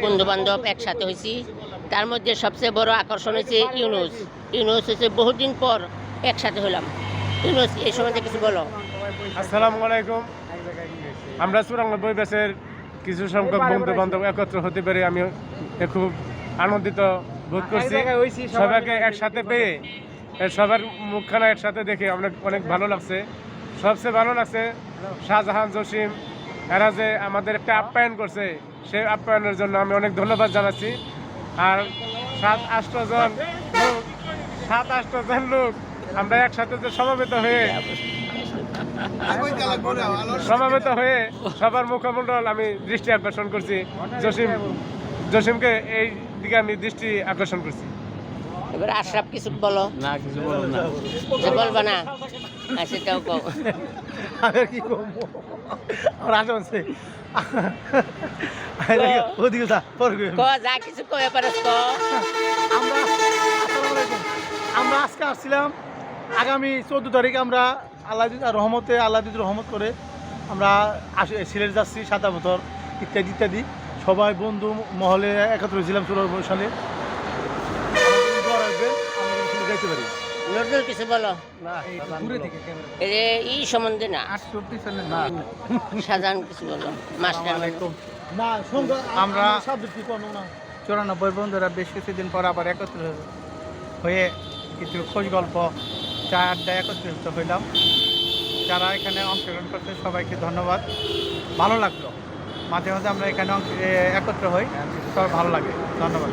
বন্ধু বান্ধব একসাথে হয়েছি। তার মধ্যে সবচেয়ে বড় আকর্ষণ হয়েছে ইউনুস। ইউনুস হচ্ছে বহুদিন পর একসাথে হলাম। ইউনুস এই সম্বন্ধে কিছু বলো। আসসালামু আলাইকুম। আমরা 94 ব্যাচের কিছু সংখ্যক বন্ধু বান্ধব একত্র হতে পেরে আমি খুব আনন্দিত বোধ করছি। সবাইকে একসাথে পেয়ে সবার মুখখানা একসাথে দেখে অনেক ভালো লাগছে। সবচেয়ে ভালো লাগছে শাহজাহান, জসিম এরা যে আমাদের একটা আপ্যায়ন করছে, সেই আপ্যায়নের জন্য আমি অনেক ধন্যবাদ জানাচ্ছি। আর 7-8 জন লোক আমরা একসাথে যে সমবেত হয়ে সবার মুখমণ্ডল আমি দৃষ্টি আকর্ষণ করছি। জসিমকে এই দিকে আমি দৃষ্টি আকর্ষণ করছি। এবার আশরাফ কিছু বলো। না, কিছু বলবো না। কিছু বলবা না? আচ্ছা তাও কও। আমি কি করবো? আমার আশা আছে ওদিকে যা পরে ক যা কিছু কয়ে পারস ক। আমরা আসসালামু আলাইকুম। আমরা আজকে আসছিলাম আগামী 14 তারিখে আমরা আল্লাহ রহমত করে আমরা সিলেট যাচ্ছি, সাদা বতর ইত্যাদি ইত্যাদি। সবাই বন্ধু মহলে একত্র হয়েছিলাম 16 সালে। যাইতে পারি নজরুল কিছু বলো। এই সম্বন্ধে না, সাজান কিছু বলো। মাস্টার না আমরা 94 বন্ধুরা বেশ কিছুদিন পর আবার একত্র হয়ে কিছু খোঁজ গল্প চা আড্ডা একত্রিত হইলাম। যারা এখানে অংশগ্রহণ করতে সবাইকে ধন্যবাদ। ভালো লাগলো, মাঝে মাঝে আমরা এখানে একত্র হই, সবার ভালো লাগে। ধন্যবাদ।